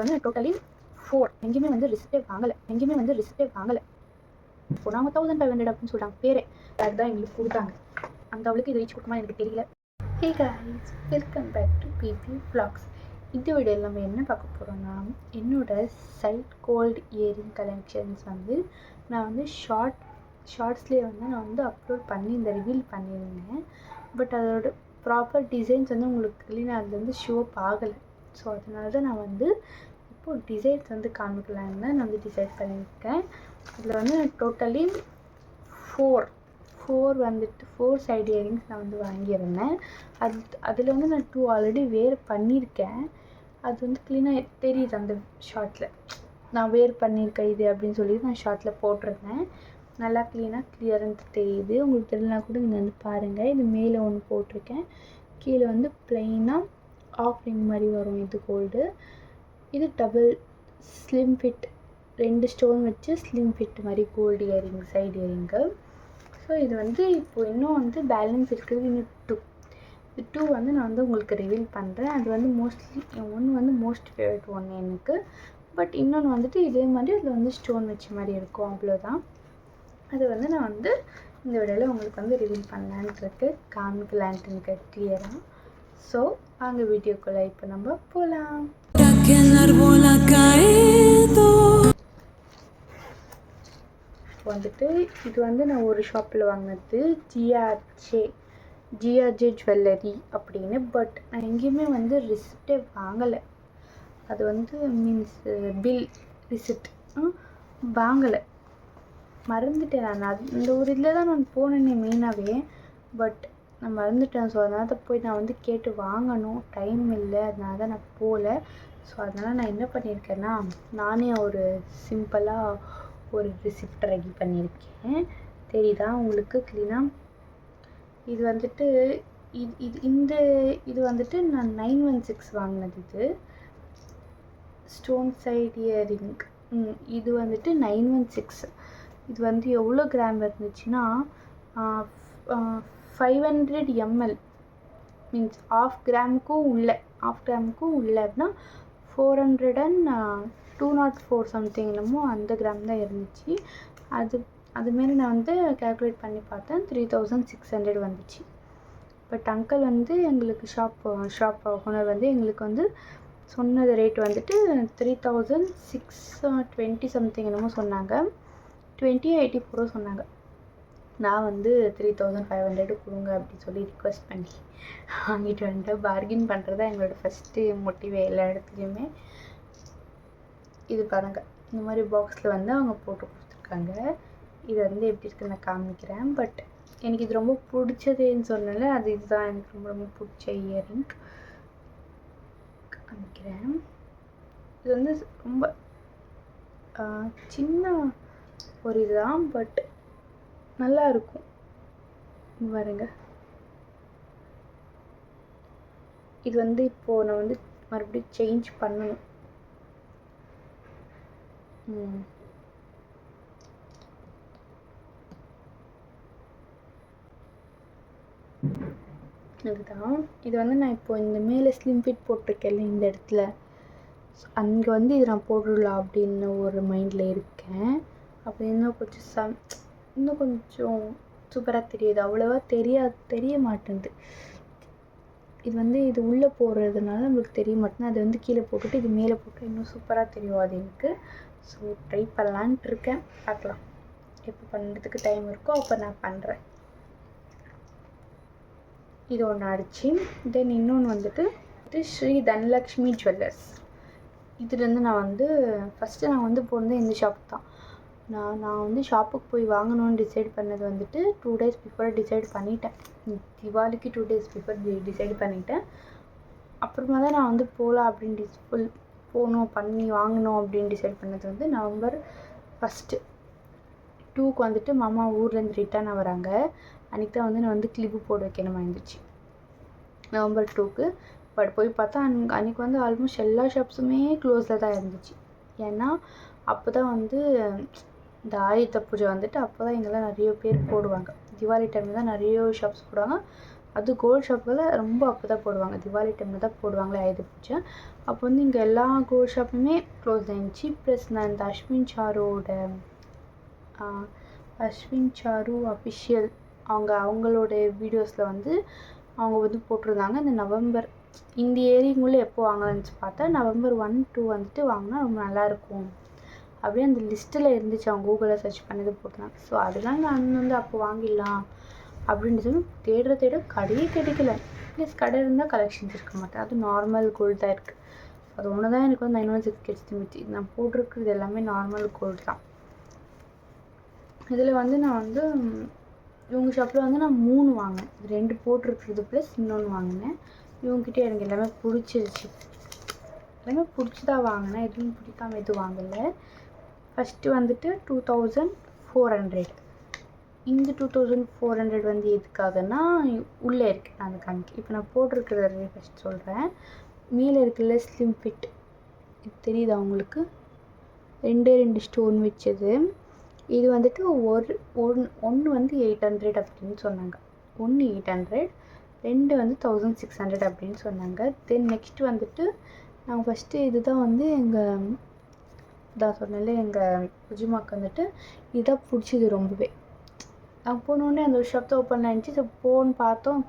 வந்து டோட்டலி 4 எங்கேயுமே வந்து ரிசிப்டே வாங்கலை. இப்போ நாங்கள் 1500 அப்படின்னு சொல்கிறாங்க பேரே, அதுதான் எங்களுக்கு கொடுத்தாங்க. அந்த அவளுக்கு இது ரீச் கொடுக்குமா எனக்கு தெரியல. Hey guys, welcome back to BB vlogs. இந்த வீடியோவில் நம்ம என்ன பார்க்க போகிறோம்னா, என்னோடய சைட் கோல்டு இயரிங் கலெக்ஷன்ஸ் வந்து நான் வந்து ஷார்ட்ஸ்லேயே வந்து நான் வந்து அப்லோட் பண்ணி இந்த ரிவீல் பண்ணியிருந்தேன். பட் அதோட ப்ராப்பர் டிசைன்ஸ் வந்து உங்களுக்கு இல்லைன்னா அது வந்து ஷோப் ஆகலை. ஸோ அதனால தான் நான் வந்து இப்போது டிசைன்ஸ் வந்து காமிக்கலான்னு தான் நான் வந்து டிசைட் பண்ணியிருக்கேன். இதில் வந்து டோட்டலி ஃபோர் வந்துட்டு 4 சைடு இயரிங்ஸ் நான் வந்து வாங்கியிருந்தேன். அதில் வந்து நான் 2 ஆல்ரெடி வேர் பண்ணியிருக்கேன். அது வந்து க்ளீனாக தெரியுது அந்த ஷார்ட்டில், நான் வேர் பண்ணியிருக்கேன் இது அப்படின்னு சொல்லி நான் ஷார்ட்டில் போட்டிருந்தேன். நல்லா கிளியரன்ஸ் தெரியுது. உங்களுக்கு தெரியலனா கூட நீங்கள் வந்து பாருங்கள். இது மேலே ஒன்று போட்டிருக்கேன், கீழே வந்து ப்ளைனாக ஆஃப் ரிங் மாதிரி வரும். இது கோல்டு, இது டபுள் ஸ்லிம் ஃபிட், 2 ஸ்டோன் வச்சு ஸ்லிம் ஃபிட் மாதிரி gold earring side earring. So இது வந்து இப்போது இன்னும் வந்து பேலன்ஸ் இருக்குது. இன்னும் 2 வந்து நான் வந்து உங்களுக்கு ரிவீல் பண்ணுறேன். அது வந்து மோஸ்ட்லி ஒன்று வந்து மோஸ்ட் ஃபேவரட் ஒன்று எனக்கு. பட் இன்னொன்று வந்துட்டு இதே மாதிரி அதில் வந்து ஸ்டோன் வச்ச மாதிரி இருக்கும், அவ்வளோதான். அது வந்து நான் வந்து இந்த வீடியோவில் உங்களுக்கு வந்து ரிவீல் பண்ணலான்ட்டு காமிக்கலான்ட்டு கிளியராக. ஸோ வாங்க வீடியோக்குள்ளே இப்போ நம்ம போகலாம். வந்துட்டு இது வந்து நான் ஒரு ஷாப்பில் வாங்கினது, ஜிஆர்ஜே ஜுவல்லரி அப்படின்னு. பட் நான் எங்கேயுமே வந்து ரிசிப்டே வாங்கலை. அது வந்து மீன்ஸ் பில் ரிசிப்ட் வாங்கலை, மறந்துட்டேன். நான் இந்த ஒரு இதில் தான் நான் போனேன்னே மெயினாகவே, பட் நான் மறந்துட்டேன். ஸோ அதனால தான் போய் நான் வந்து கேட்டு வாங்கணும், டைம் இல்லை, அதனால தான் நான் போகல. ஸோ அதனால் நான் என்ன பண்ணியிருக்கேன்னா, நானே ஒரு சிம்பிளாக ஒரு ரிசிப்ட் ரெடி பண்ணியிருக்கேன். தெரியுதா உங்களுக்கு க்ளீனாக? இது வந்துட்டு இது வந்துட்டு நான் 916 வாங்கினது. இது ஸ்டோன் சைடு இயரிங். இது வந்துட்டு 916. இது வந்து எவ்வளோ கிராம் இருந்துச்சுன்னா 500 ml, மீன்ஸ் ஆஃப் கிராமுக்கும் உள்ளனா 204 சம்திங் என்னமோ அந்த கிராம் தான் இருந்துச்சு. அதுமாரி நான் வந்து கேல்குலேட் பண்ணி பார்த்தேன், 3600 வந்துச்சு. பட் அங்கிள் வந்து எங்களுக்கு ஷாப் ஓனர் வந்து எங்களுக்கு வந்து சொன்னது ரேட் வந்துட்டு 3620 சம்திங் என்னமோ சொன்னாங்க, 2084 சொன்னாங்க. நான் வந்து 3500 கொடுங்க அப்படின்னு சொல்லி ரிக்வெஸ்ட் பண்ணி வாங்கிட்டு வந்துட்டேன். பார்கின் பண்ணுறது தான் எங்களோட ஃபஸ்ட்டு மோட்டிவே எல்லா இடத்துலையுமே. இது பாருங்கள், இந்த மாதிரி பாக்ஸில் வந்து அவங்க போட்டு கொடுத்துருக்காங்க. இது வந்து எப்படி இருக்குன்னு நான் காமிக்கிறேன். பட் எனக்கு இது ரொம்ப பிடிச்சதுன்னு சொன்னால அது இதுதான் எனக்கு ரொம்ப ரொம்ப பிடிச்ச இயரிங். காமிக்கிறேன். இது வந்து ரொம்ப சின்ன ஒரு இதுதான், பட் நல்லா இருக்கும். பாருங்க, இது வந்து இப்போது நான் வந்து மறுபடியும் சேஞ்ச் பண்ணணும். இதுதான். இது வந்து நான் இப்போது இந்த மேலே ஸ்லிம் ஃபிட் போட்டிருக்கேன்ல இந்த இடத்துல, அங்கே வந்து இது நான் போட்டுடலாம் அப்படின்னு ஒரு மைண்டில் இருக்கேன். அப்போ இன்னும் கொஞ்சம் சூப்பராக தெரியுது. அவ்வளோவா தெரிய மாட்டேங்குது. இது வந்து இது உள்ளே போடுறதுனால நம்மளுக்கு தெரிய மாட்டேங்குது. அது வந்து கீழே போட்டுட்டு இது மேலே போட்டு இன்னும் சூப்பராக தெரியும் அது எனக்கு. ஸோ ட்ரை பண்ணலான்ட்டு இருக்கேன், பார்க்கலாம். எப்போ பண்ணுறதுக்கு டைம் இருக்கோ அப்போ நான் பண்ணுறேன். இது ஒன்று ஆயிடுச்சு. தென் இன்னொன்று வந்துட்டு ஸ்ரீ தனலக்ஷ்மி ஜுவல்லர்ஸ். இதுலேருந்து நான் வந்து ஃபஸ்ட்டு நான் வந்து போனது இந்த ஷாப் தான். நான் வந்து ஷாப்புக்கு போய் வாங்கணும்னு டிசைட் பண்ணது வந்துட்டு 2 days பிஃபோர் டிசைட் பண்ணிட்டேன். தீபாவளிக்கு 2 days பிஃபோர் டிசைட் பண்ணிட்டேன். அப்புறமா தான் நான் வந்து போகலாம் அப்படின்னு வாங்கணும் அப்படின்னு டிசைட் பண்ணது வந்து November 1st 2க்கு வந்துட்டு மாமா ஊர்லேருந்து ரிட்டர்ன் வராங்க. அன்றைக்கி தான் வந்து நான் வந்து கிளிப்பு போட வைக்கணுமா இருந்துச்சு, November 2க்கு. பட் போய் பார்த்தா அன்றைக்கி வந்து ஆல்மோஸ்ட் எல்லா ஷாப்ஸுமே க்ளோஸில் தான் இருந்துச்சு. ஏன்னா அப்போ தான் வந்து இந்த ஆயுத பூஜை வந்துட்டு அப்போ தான் இங்கெல்லாம் நிறைய பேர் போடுவாங்க. தீபாவளி டைமில் தான் நிறைய ஷாப்ஸ் போடுவாங்க. அது கோல்டு ஷாப்பில் ரொம்ப அப்போ தான் போடுவாங்க, தீபாவளி டைமில் தான் போடுவாங்களே ஆயுத பூஜை. அப்போ வந்து இங்கே எல்லா கோல்டு ஷாப்புமே க்ளோஸ் ஆகிடுச்சு. ப்ளஸ் நான் இந்த அஸ்வின் சாரு அஃபிஷியல் அவங்களோட வீடியோஸில் வந்து அவங்க வந்து போட்டிருந்தாங்க, இந்த நவம்பர் இந்த ஏரிங்குள்ளே எப்போ வாங்கலான்னு பார்த்தா நவம்பர் 1, 2 வந்துட்டு வாங்கினா ரொம்ப நல்லாயிருக்கும் அப்படியே அந்த லிஸ்ட்டில் இருந்துச்சு. அவங்க கூகுளில் சர்ச் பண்ணது போட்டிருந்தாங்க. ஸோ அதெல்லாம் நான் வந்து அப்போ வாங்கிடலாம் அப்படின்னு சொல்லி தேட கடையே கிடைக்கல. ப்ளஸ் கடை இருந்தால் கலெக்ஷன்ஸ் இருக்க மாட்டேன், அது நார்மல் கோல்டு தான் இருக்குது. அது ஒன்று தான் எனக்கு வந்து 916 கிடச்சிருந்துச்சு. நான் போட்டிருக்கிறது எல்லாமே நார்மல் கோல்டு தான். இதில் வந்து நான் வந்து இவங்க ஷாப்பில் வந்து நான் 3 வாங்கினேன். 2 போட்டிருக்கிறது ப்ளஸ் இன்னொன்று வாங்கினேன். இவங்ககிட்ட எனக்கு எல்லாமே பிடிச்சிருச்சு, எல்லாமே பிடிச்சி தான் வாங்கினேன், எதுவும் பிடிக்காம எதுவும் வாங்கலை. ஃபஸ்ட்டு வந்துட்டு 2400. இந்த 2400 வந்து எதுக்காகனா உள்ளே இருக்குது, நான் அந்த காமிக்கு இப்போ நான் போட்டிருக்கிறத ஃபஸ்ட் சொல்கிறேன். மேலே இருக்குல்ல ஸ்லிம் ஃபிட், இது தெரியுதா உங்களுக்கு, 2 ஸ்டோன் வச்சது. இது வந்துட்டு ஒன்று வந்து 800 அப்படின்னு சொன்னாங்க. 1 800, 2 வந்து 1600 அப்படின்னு சொன்னாங்க. தென் நெக்ஸ்ட் வந்துட்டு நாங்கள் ஃபஸ்ட்டு இதுதான் வந்து இதான் சொன்னாலே எங்கள் புஜிமாக்கு வந்துட்டு இதுதான் பிடிச்சிது ரொம்பவே. நாங்கள் போனோடனே அந்த ஒரு ஷாப் தான் ஓப்பன் ஆகிடுச்சு. ஸோ போன்னு பார்த்தோம்,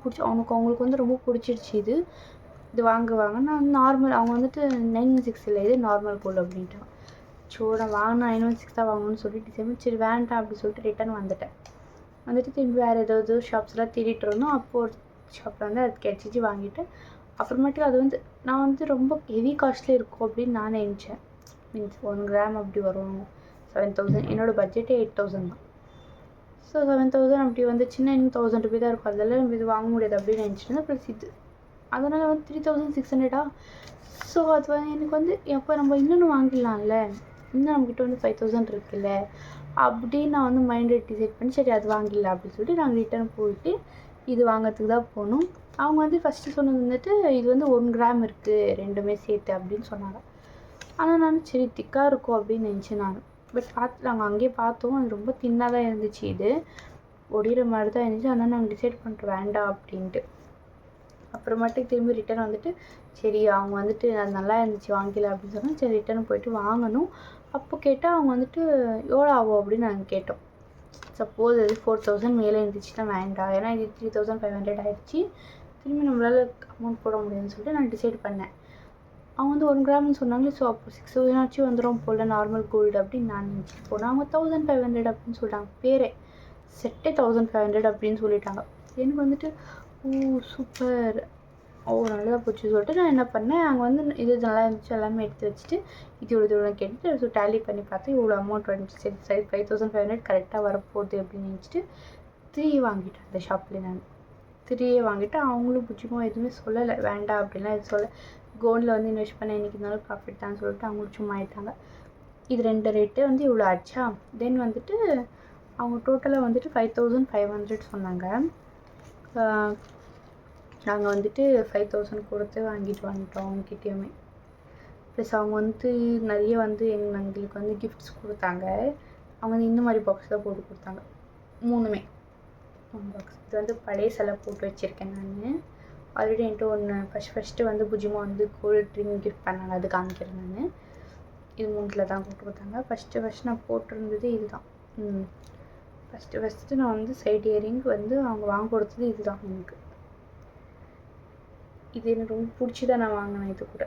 அவங்களுக்கு வந்து ரொம்ப பிடிச்சிருச்சு. இது வாங்குவாங்க. நான் நார்மல், அவங்க வந்துட்டு 916 இல்லை, இது நார்மல் கோல்டு அப்படின்ட்டாங்க. ஸோ நான் வாங்கினா 916 தான் வாங்கணும்னு சொல்லிட்டு சரி வேண்டாம் அப்படின்னு சொல்லிட்டு ரிட்டன் வந்துட்டு திரும்பி வேறு ஏதாவது ஷாப்ஸ்லாம் தேடிட்டு இருந்தோம். அப்போது ஒரு ஷாப்பில் வந்து அது கிடச்சிச்சு, வாங்கிட்டு அப்புறமேட்டுக்கு அது வந்து நான் வந்து ரொம்ப ஹெவி காஸ்ட்லி இருக்கும் அப்படின்னு நான் நினச்சேன். மீன்ஸ் 1 கிராம் அப்படி வரும் 7000, என்னோடய பட்ஜெட்டே 8000 தான். ஸோ 7000 அப்படி வந்துச்சுன்னா இன்னும் 1000 ரூபாய் தான் இருக்கும், அதெல்லாம் நம்ம இது வாங்க முடியாது அப்படின்னு நினச்சிட்டு ப்ளஸ் இது அதனால் வந்து 3600. ஸோ அது வந்து எனக்கு வந்து எப்போ நம்ம இன்னொன்று வாங்கிடலாம்ல, இன்னும் நம்மக்கிட்ட வந்து 5000 இருக்குல்ல அப்படின்னு நான் வந்து மைண்டில் டிசைட் பண்ணி சரி அது வாங்கிடலாம் அப்படின்னு சொல்லிட்டு நாங்கள் ரிட்டர்ன் போயிட்டு இது வாங்கிறதுக்கு தான் போனோம். அவங்க வந்து ஃபஸ்ட்டு சொன்னது வந்துட்டு இது வந்து 1 கிராம் இருக்குது ரெண்டுமே சேர்த்து அப்படின்னு சொன்னாங்க. ஆனால் நான் சரி திக்காக இருக்கும் அப்படின்னு நினச்சேன் நான். பட் நாங்கள் அங்கேயே பார்த்தோம், அது ரொம்ப தின்னாக தான் இருந்துச்சு, இது ஒடிகிற மாதிரி தான் இருந்துச்சு. ஆனால் நாங்கள் டிசைட் பண்ணிட்டு வேண்டாம் அப்படின்ட்டு அப்புறமேட்டுக்கு திரும்பி ரிட்டன் வந்துட்டு சரி அவங்க வந்துட்டு அது நல்லா இருந்துச்சு வாங்கிக்கலாம் அப்படின்னு சொன்னால் சரி ரிட்டன் போயிட்டு வாங்கணும். அப்போ கேட்டால் அவங்க வந்துட்டு எவ்வளோ ஆகும் அப்படின்னு நாங்கள் கேட்டோம். சப்போஸ் அது 4000 மேலே இருந்துச்சுன்னா வேண்டாம், ஏன்னா இது 3500 ஆகிடுச்சு, திரும்பி நம்மளால் அமௌண்ட் போட முடியும்னு சொல்லிட்டு நான் டிசைட் பண்ணேன். அவங்க வந்து 1 கிராம்னு சொன்னாங்களே, ஸோ அப்போ 6000 ஆச்சு வந்துடும் போல் நார்மல் கோல்டு அப்படின்னு நான் நினச்சிட்டு போனேன். அவங்க 1500 அப்படின்னு சொல்லிட்டாங்க, பேரே செட்டே 1500 அப்படின்னு சொல்லிட்டாங்க. எனக்கு வந்துட்டு சூப்பர் நல்லதாக போச்சு சொல்லிட்டு நான் என்ன பண்ணேன், அங்கே வந்து இது நல்லா இருந்துச்சு எல்லாமே எடுத்து வச்சுட்டு இது இவ்வளோ கேட்டுட்டு ஸோ டேலி பண்ணி பார்த்தேன், இவ்வளோ அமௌண்ட் வந்துச்சு, சரி 5500 கரெக்டாக வரப்போகுது அப்படின்னு நினச்சிட்டு 3 வாங்கிட்டேன். அந்த ஷாப்லேயே நான் 3 வாங்கிட்டு அவங்களும் புச்சிமோ எதுவுமே சொல்லலை, வேண்டாம் அப்படின்லாம் எதுவும் சொல்ல, கோல்டில் வந்து இன்வெஸ்ட் பண்ண இன்றைக்கி இருந்தாலும் ப்ராஃபிட் தான் சொல்லிட்டு அவங்களும் சும்மா ஆகிட்டாங்க. இது 2 ரேட்டு வந்து இவ்வளோ ஆச்சா. தென் வந்துட்டு அவங்க டோட்டலாக வந்துட்டு 5500 சொன்னாங்க. நாங்கள் வந்துட்டு 5000 கொடுத்து வாங்கிட்டு வந்துட்டோம் அவங்ககிட்டயுமே. ப்ளஸ் அவங்க வந்து நிறைய வந்து எங்களுக்கு வந்து கிஃப்ட்ஸ் கொடுத்தாங்க. அவங்க வந்து இந்த மாதிரி பாக்ஸ் தான் போட்டு கொடுத்தாங்க, 3 பாக்ஸ். இது வந்து பழைய சிலை போட்டு வச்சுருக்கேன் நான். ஆல்ரெடி என்கிட்ட ஒன்று ஃபஸ்ட்டு வந்து புஜிமா வந்து கோல்ட் ட்ரிங்க் கிஃப்ட் பண்ணாங்க, அது காமிக்கிறேன் நான். இது 3 தான் போட்டு கொடுத்தாங்க. ஃபஸ்ட்டு நான் போட்டிருந்தது இதுதான். ஃபஸ்ட்டு நான் வந்து சைட் இயரிங் வந்து அவங்க வாங்க கொடுத்தது இதுதான். எனக்கு இது எனக்கு ரொம்ப பிடிச்சி தான் நான் வாங்கினேன். இது கூட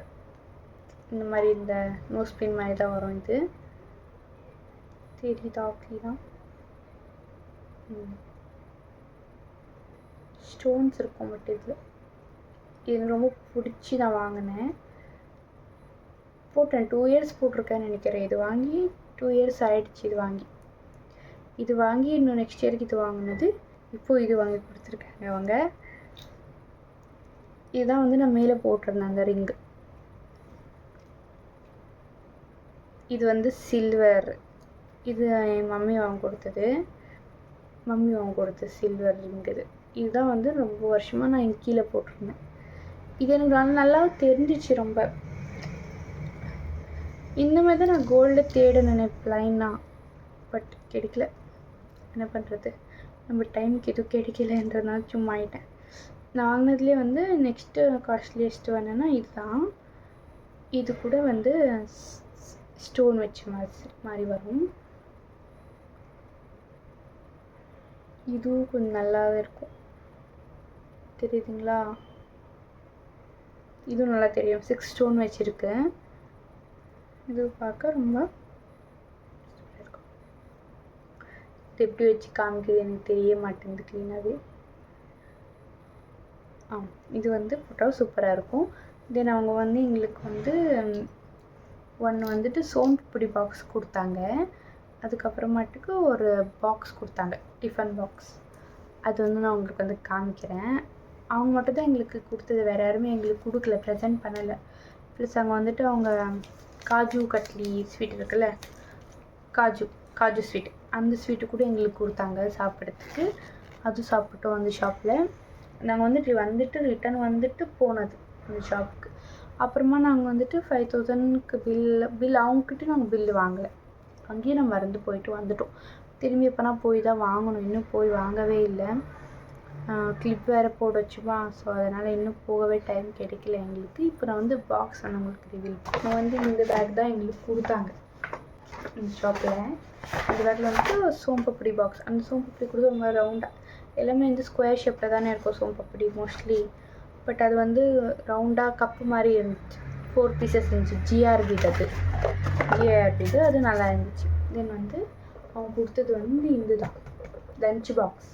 இந்த மாதிரி இந்த நோஸ் பின் மாதிரி தான் வரும். இது தெரியுதா அப்படிதான் ஸ்டோன்ஸ் இருக்கும். பட் இது எனக்கு ரொம்ப பிடிச்சி நான் வாங்கினேன், போட்டேன் 2 இயர்ஸ் போட்டிருக்கேன்னு நினைக்கிறேன். இது வாங்கி 2 இயர்ஸ் ஆகிடுச்சு. இது வாங்கி இன்னும் நெக்ஸ்ட் இயருக்கு இது வாங்கினது, இப்போது இது வாங்கி கொடுத்துருக்காங்க அவங்க. இதுதான் வந்து நான் மேலே போட்டிருந்தேன் அந்த ரிங்கு. இது வந்து சில்வர், இது என் மம்மி வாங்க கொடுத்தது சில்வர் ரிங். இதுதான் வந்து ரொம்ப வருஷமாக நான் இங்கே கீழே போட்டிருந்தேன். இது எனக்கு நல்லா தெரிஞ்சிச்சு ரொம்ப. இந்த மாதிரி தான் நான் கோல்டு தேடினேன் ப்ளைனாக, பட் கிடைக்கல. என்ன பண்ணுறது, நம்ம டைமுக்கு எதுவும் கிடைக்கலன்றதுனால சும்மா ஆகிட்டேன். நான் வாங்கினதுலேயே வந்து நெக்ஸ்ட்டு காஸ்ட்லியஸ்ட்டு என்னென்னா இதுதான். இது கூட வந்து ஸ்டோன் வச்ச மாதிரி வரும். இதுவும் கொஞ்சம் நல்லாவே இருக்கும். தெரியுதுங்களா? இதுவும் நல்லா தெரியும். 6 ஸ்டோன் வச்சுருக்கு. இது பார்க்க ரொம்ப இருக்கும். இது எப்படி வச்சு காமிக்கிறது எனக்கு தெரிய மாட்டேங்குது க்ளீனாகவே. இது வந்து போட்டால் சூப்பராக இருக்கும். தென் அவங்க வந்து எங்களுக்கு வந்து ஒன்று வந்துட்டு சோம்புப்பொடி பாக்ஸ் கொடுத்தாங்க. அதுக்கப்புறமாட்டுக்கு ஒரு பாக்ஸ் கொடுத்தாங்க, டிஃபன் பாக்ஸ். அது வந்து நான் உங்களுக்கு வந்து காமிக்கிறேன். அவங்க மட்டும் தான் எங்களுக்கு கொடுத்தது, வேறு யாருமே எங்களுக்கு கொடுக்கல, ப்ரெசென்ட் பண்ணலை. ப்ளஸ் அங்கே வந்துட்டு அவங்க காஜு கட்லி ஸ்வீட் இருக்குல்ல, காஜு ஸ்வீட், அந்த ஸ்வீட்டு கூட எங்களுக்கு கொடுத்தாங்க சாப்பிட்றதுக்கு. அது சாப்பிட்டோம் அந்த ஷாப்பில். நாங்கள் வந்துட்டு ரிட்டன் வந்துட்டு போனது அந்த ஷாப்புக்கு. அப்புறமா நாங்கள் வந்துட்டு 5000க்கு பில் அவங்கக்கிட்ட நாங்கள் பில்லு வாங்கலை. அங்கேயும் நான் மறந்து போயிட்டு வந்துட்டோம். திரும்பி எப்போனா போய் தான் வாங்கணும். இன்னும் போய் வாங்கவே இல்லை. கிளிப் வேறு போட வச்சுமா, ஸோ அதனால் இன்னும் போகவே டைம் கிடைக்கல எங்களுக்கு. இப்போ நான் வந்து பாக்ஸ் வந்து உங்களுக்கு ரிவீல் நான் வந்து இந்த பேக் தான் எங்களுக்கு கொடுத்தாங்க இந்த ஷாப்பில். இந்த பேக்கில் வந்துட்டு சோம்புப்பொடி பாக்ஸ். அந்த சோம்புப்பொடி கூட ரொம்ப ரவுண்டாக, எல்லாமே வந்து ஸ்கொயர் ஷேப்பில் தானே இருக்கும் சோம்புப்பொடி மோஸ்ட்லி. பட் அது வந்து ரவுண்டாக கப்பு மாதிரி இருந்துச்சு. 4 பீசஸ் இருந்துச்சு. ஜிஆர்பிது அது நல்லா இருந்துச்சு. தென் வந்து அவங்க கொடுத்தது வந்து இதுதான் லஞ்ச் பாக்ஸ்.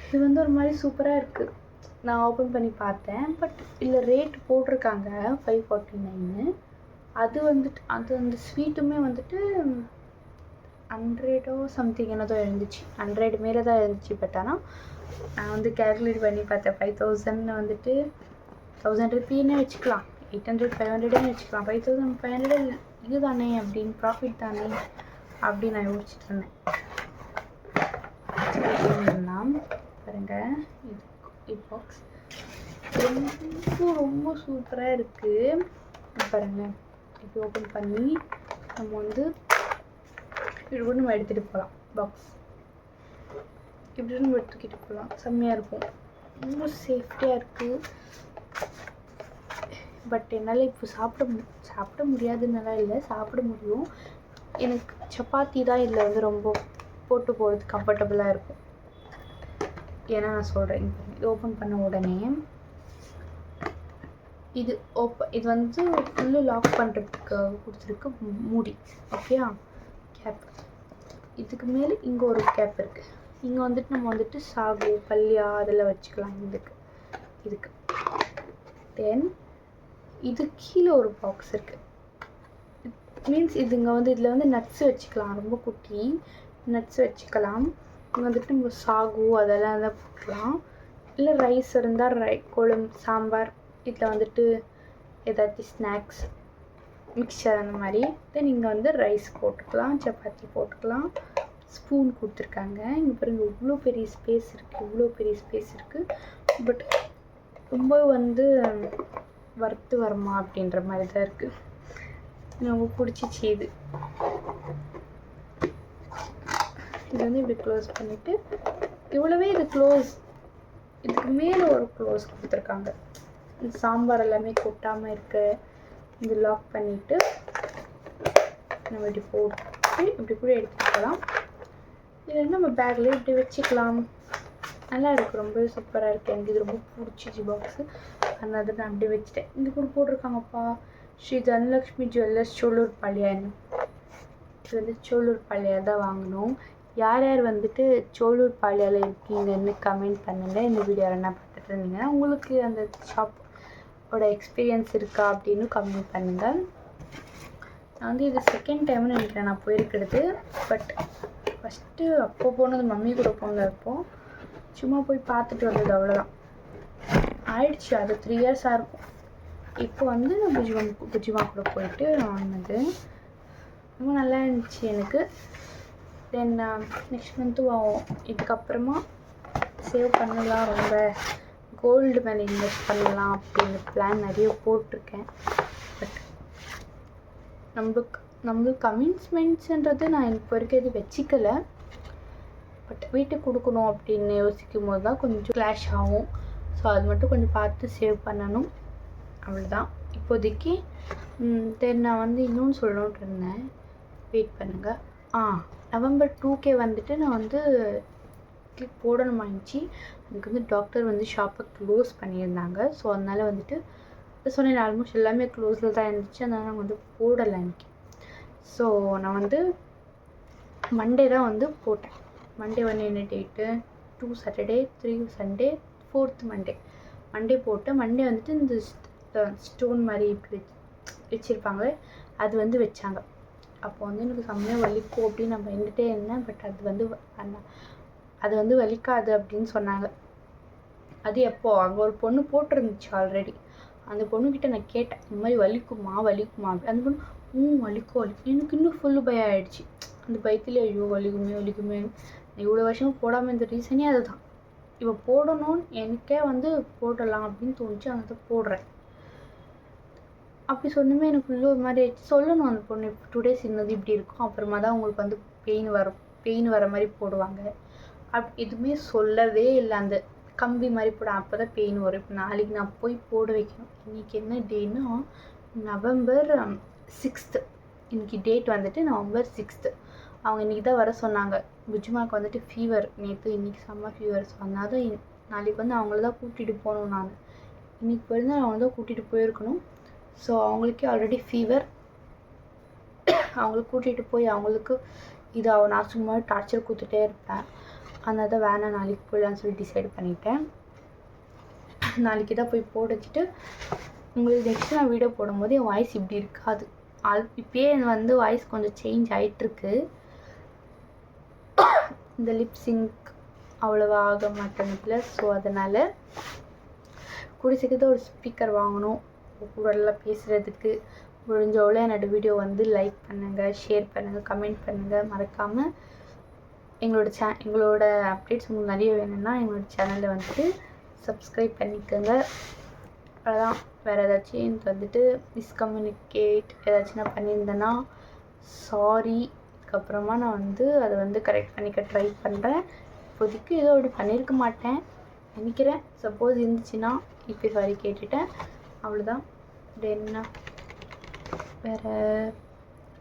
இது வந்து ஒரு மாதிரி சூப்பராக இருக்குது. நான் ஓப்பன் பண்ணி பார்த்தேன். பட் இதில் ரேட் போட்டிருக்காங்க 549. அது வந்துட்டு அந்த ஸ்வீட்டுமே வந்துட்டு 100 சம்திங் என்னதோ இருந்துச்சு. 100 மேலே தான் இருந்துச்சு. பட் ஆனால் நான் வந்து கேல்குலேட் பண்ணி பார்த்தேன். 5000 வந்துட்டு 1000 ருப்பீன்னே வச்சுக்கலாம், 800 500 வச்சுக்கலாம். 5500 இது தானே அப்படின்னு, ப்ராஃபிட் தானே அப்படின்னு நான் யோசிச்சுட்டு இருந்தேன். பாருங்கள், இது பாக்ஸ் ரொம்ப சூப்பராக இருக்குது. பாருங்கள், இப்படி ஓப்பன் பண்ணி நம்ம வந்து இப்படி கூட நம்ம எடுத்துகிட்டு போகலாம். பாக்ஸ் இப்படி நம்ம எடுத்துக்கிட்டு போகலாம். செம்மையாக இருக்கும். ரொம்ப சேஃப்டியாக இருக்குது. பட் என்னால் இப்போ சாப்பிட முடியாதுன்னால இல்லை, சாப்பிட முடியும். எனக்கு சப்பாத்தி தான் இதில் வந்து ரொம்ப போட்டு போகிறது கம்ஃபர்டபுளாக இருக்கும். ஏன்னா நான் சொல்கிறேன், இது ஓப்பன் பண்ண உடனே இது வந்து ஃபுல்லு லாக் பண்ணுறதுக்கு கொடுத்துருக்கு மூடி. ஓகேயா? கேப். இதுக்கு மேலே இங்கே ஒரு கேப் இருக்குது. இங்கே வந்துட்டு நம்ம வந்துட்டு சாகு பல்லியா அதெல்லாம் வச்சுக்கலாம். இதுக்கு தென் இது கீழே ஒரு பாக்ஸ் இருக்குது. மீன்ஸ் இதுங்க வந்து இதில் வந்து நட்ஸ் வச்சுக்கலாம். ரொம்ப குட்டி நட்ஸ் வச்சுக்கலாம். இங்கே வந்துட்டு நம்ம சாகு அதெல்லாம் தான் போட்டுக்கலாம். இல்லை ரைஸ் இருந்தால் குழம்பு சாம்பார், இதில் வந்துட்டு ஏதாச்சும் ஸ்நாக்ஸ் மிக்சர் அந்த மாதிரி. தென் இங்கே வந்து ரைஸ் போட்டுக்கலாம், சப்பாத்தி போட்டுக்கலாம். ஸ்பூன் கொடுத்துருக்காங்க. இங்கே பாருங்கள், இவ்வளோ பெரிய ஸ்பேஸ் இருக்குது. பட் ரொம்ப வந்து வறுத்து வருமா அப்படின்ற மாதிரி தான் இருக்குது. ரொம்ப பிடிச்சிச்சு இது. இது வந்து இப்படி க்ளோஸ் பண்ணிவிட்டு இவ்வளவே இது க்ளோஸ். இதுக்கு மேலே ஒரு க்ளோஸ் கொடுத்துருக்காங்க. இந்த சாம்பார் எல்லாமே கொட்டாமல் இருக்க இது லாக் பண்ணிவிட்டு நம்ம இப்படி போட்டு இப்படி கூட எடுத்துகிட்டு போகலாம். இது நம்ம பேக்கில் இப்படி வச்சுக்கலாம். நல்லா இருக்குது, ரொம்ப சூப்பராக இருக்குது. எனக்கு இது ரொம்ப பிடிச்சிச்சு பாக்ஸு. அதனால நான் அப்படி வச்சுட்டேன். இங்கே கூட போட்டிருக்காங்கப்பா, ஸ்ரீ தனலக்ஷ்மி ஜுவல்லர்ஸ் சோழூர்பாளையம். இது வந்து சோழூர்பாளையம் தான் வாங்கணும். யார் யார் வந்துட்டு சோழூர்பாளையில் இருக்கீங்கன்னு கமெண்ட் பண்ணுங்கள். இந்த வீடியோவில் என்ன பார்த்துட்டு இருந்தீங்கன்னா உங்களுக்கு அந்த ஷாப்போட எக்ஸ்பீரியன்ஸ் இருக்கா அப்படின்னு கமெண்ட் பண்ணுங்கள். நான் வந்து இது செகண்ட் டைம்னு நினைக்கிறேன் நான் போயிருக்கிறது. பட் ஃபஸ்ட்டு அப்போ போனது மம்மி கூட போனது. அப்போது சும்மா போய் பார்த்துட்டு வந்தது, அவ்வளோதான். ஆயிடுச்சு, அது 3 இயர்ஸாக இருக்கும். இப்போ வந்து நான் புஜிமா கூட போயிட்டு வாங்கினது. ரொம்ப நல்லா இருந்துச்சு எனக்கு. தென் நெக்ஸ்ட் மந்த்து இதுக்கப்புறமா சேவ் பண்ணலாம், ரொம்ப கோல்டு மேலே இன்வெஸ்ட் பண்ணலாம் அப்படின்னு பிளான் நிறைய போட்டிருக்கேன். பட் நம்மளுக்கு கமிட்மெண்ட்ஸுன்றது நான் இப்போ வரைக்கும் இது வச்சிக்கலை. பட் வீட்டுக்கு கொடுக்கணும் அப்படின்னு யோசிக்கும் போது தான் கொஞ்சம் கிளாஷ் ஆகும். ஸோ அது மட்டும் கொஞ்சம் பார்த்து சேவ் பண்ணணும். அவ்வளோதான் இப்போதைக்கு. தென் நான் வந்து இன்னொன்று சொல்லணுன்ட்டு இருந்தேன், வெயிட் பண்ணுங்கள். November 2 வந்துட்டு நான் வந்து கிளிப் போடணுமாயிடுச்சு. எனக்கு வந்து டாக்டர் வந்து ஷாப்பை க்ளோஸ் பண்ணியிருந்தாங்க. ஸோ அதனால் வந்துட்டு சொன்னேன், ஆல்மோஸ்ட் எல்லாமே க்ளோஸில் தான் இருந்துச்சு. அதனால் நான் வந்து போடலை எனக்கு. ஸோ நான் வந்து மண்டே தான் வந்து போட்டேன். மண்டே வந்து என்ன date, 2 Saturday 3 Sunday 4th Monday போட்டேன். மண்டே வந்துட்டு இந்த ஸ்டோன் மாதிரி இப்படி வச்சுருப்பாங்களே அது வந்து வச்சாங்க. அப்போ வந்து எனக்கு செம்மையாக வலிக்கும் அப்படின்னு நான் பயந்துகிட்டே இருந்தேன். பட் அது வந்து வலிக்காது அப்படின்னு சொன்னாங்க. அது எப்போ அங்கே ஒரு பொண்ணு போட்டிருந்துச்சு ஆல்ரெடி. அந்த பொண்ணுக்கிட்ட நான் கேட்டேன், இந்த மாதிரி வலிக்குமா அப்படி. அந்த பொண்ணு வலிக்கும். எனக்கு இன்னும் ஃபுல்லு பயம் ஆகிடுச்சு. அந்த பயத்தில் ஐயோ வலிக்குமே இவ்வளோ வருஷம் போடாமல் இந்த ரீசனே அதுதான். இப்போ போடணும்னு எனக்கே வந்து போடலாம் அப்படின்னு தோணுச்சு. அதை போடுறேன். அப்படி சொன்னுமே எனக்கு உள்ள ஒரு மாதிரி ஆயிடுச்சு. சொல்லணும் அந்த பொண்ணு, இப்போ 2 days இன்னது இப்படி இருக்கும், அப்புறமா தான் உங்களுக்கு வந்து பெயின் வர மாதிரி போடுவாங்க. எதுவுமே சொல்லவே இல்லை. அந்த கம்பி மாதிரி போட அப்போ தான் பெயின் வரும். இப்போ நாளைக்கு நான் போய் போட வைக்கணும். இன்றைக்கி என்ன டேன்னா November 6th. இன்றைக்கி டேட் வந்துட்டு November 6th. அவங்க இன்றைக்கி தான் வர சொன்னாங்க. புஜ்மாவுக்கு வந்துட்டு ஃபீவர் நேற்று, இன்றைக்கி செம்ம ஃபீவர். ஸோ அதனால தான் நாளைக்கு வந்து அவங்கள தான் கூட்டிகிட்டு போகணும். நான் இன்றைக்கி போயிருந்தால் அவங்க தான் கூட்டிகிட்டு போயிருக்கணும். ஸோ அவங்களுக்கே ஆல்ரெடி ஃபீவர். அவங்களுக்கு கூட்டிகிட்டு போய் அவங்களுக்கு நான் சும்மா டார்ச்சர் கொடுத்துட்டே இருப்பேன். அதனால தான் வேணாம், நாளைக்கு போயிடலான்னு சொல்லி டிசைட் பண்ணிட்டேன். நாளைக்கு தான் போய் போட வச்சுட்டு உங்களுக்கு நெக்ஸ்ட் நான் வீடியோ போடும்போது என் வாய்ஸ் இப்படி இருக்காது. இப்போயே வந்து வாய்ஸ் கொஞ்சம் சேஞ்ச் ஆகிட்டுருக்கு. இந்த லிப்ஸிங்க் அவ்வளோவா ஆக மாட்டேங்குதுல. ஸோ அதனால் சீக்கிரத்தில் ஒரு ஸ்பீக்கர் வாங்கணும் கூடலாம் பேசுகிறதுக்கு. முடிஞ்சவளோ என்னோடய வீடியோ வந்து லைக் பண்ணுங்கள், ஷேர் பண்ணுங்கள், கமெண்ட் பண்ணுங்கள். மறக்காமல் எங்களோட அப்டேட்ஸ் உங்களுக்கு நிறைய வேணும்னா எங்களோட சேனலை வந்துட்டு சப்ஸ்கிரைப் பண்ணிக்கோங்க. அதான் வேறு ஏதாச்சும் எனக்கு வந்துட்டு மிஸ்கம்யூனிகேட் ஏதாச்சும் நான் பண்ணியிருந்தேன்னா சாரி. அதுக்கப்புறமா நான் வந்து அதை வந்து கரெக்ட் பண்ணிக்க ட்ரை பண்ணுறேன். இப்போதைக்கு ஏதோ அப்படி பண்ணியிருக்க மாட்டேன் நினைக்கிறேன். சப்போஸ் இருந்துச்சுன்னா இப்போ சாரி கேட்டுட்டேன். அவ்வளோதான். என்ன வேறு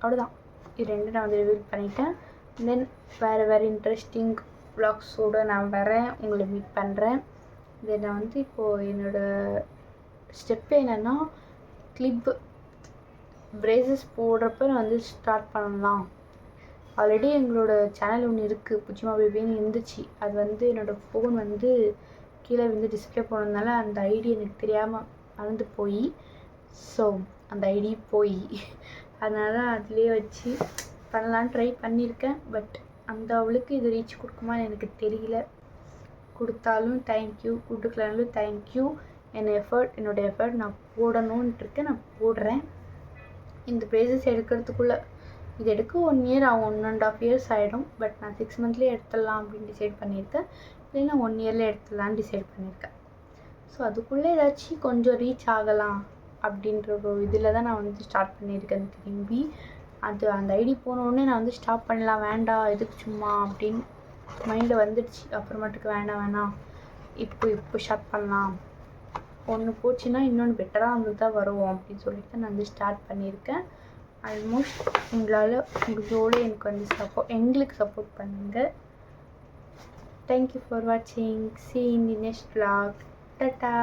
அவ்வளோதான். இது 2 நான் வந்து ரிவீல் பண்ணிட்டேன். தென் வேறு இன்ட்ரெஸ்டிங் வ்ளாக்ஸோடு நான் வரேன், உங்களை மீட் பண்ணுறேன். தென் நான் வந்து இப்போது என்னோடய ஸ்டெப் என்னென்னா கிளிப்பு பிரேசஸ் போடுறப்ப நான் வந்து ஸ்டார்ட் பண்ணலாம். ஆல்ரெடி எங்களோட சேனல் ஒன்று இருக்குது, புஜ்மா பேபின்னு இருந்துச்சு. அது வந்து என்னோடய ஃபோன் வந்து கீழே வந்து டிஸ்பிளே போனதுனால அந்த ஐடி எனக்கு தெரியாமல் மறந்து போய், ஸோ அந்த ஐடி அதனால தான் அதிலே வச்சு பண்ணலான்னு ட்ரை பண்ணியிருக்கேன். பட் அந்த அவளுக்கு இது ரீச் கொடுக்குமான்னு எனக்கு தெரியல. கொடுத்தாலும் தேங்க்யூ, கொடுக்கலனாலும் தேங்க்யூ. என்னோடய எஃபர்ட் நான் போடணுன்ட்டு இருக்கேன். நான் போடுறேன். இந்த ப்ரைஸஸ் எடுக்கிறதுக்குள்ளே இது எடுக்க 1 year ஆகும், 1.5 years ஆகிடும். பட் நான் 6 monthலேயே எடுத்துடலாம் அப்படின்னு டிசைட் பண்ணியிருக்கேன். இல்லைன்னா 1 yearல எடுத்துடலான்னு டிசைட் பண்ணியிருக்கேன். ஸோ அதுக்குள்ளே ஏதாச்சும் கொஞ்சம் ரீச் ஆகலாம் அப்படின்ற ஒரு இதில் தான் நான் வந்து ஸ்டார்ட் பண்ணியிருக்கேன். திரும்பி அந்த ஐடி போனோடனே நான் வந்து ஸ்டாப் பண்ணலாம், வேண்டாம் எதுக்கு சும்மா அப்படின்னு மைண்டில் வந்துடுச்சு. அப்புறமேட்டுக்கு வேணாம் இப்போ ஸ்டார்ட் பண்ணலாம், ஒன்று போச்சுன்னா இன்னொன்று பெட்டராக வந்து தான் வரும் அப்படின்னு சொல்லிட்டு நான் வந்து ஸ்டார்ட் பண்ணியிருக்கேன். ஆல்மோஸ்ட் உங்களால் முடிஞ்சோடு எங்களுக்கு சப்போர்ட் பண்ணுங்கள். தேங்க்யூ ஃபார் வாட்சிங். See you in the next vlog. Ta-ta.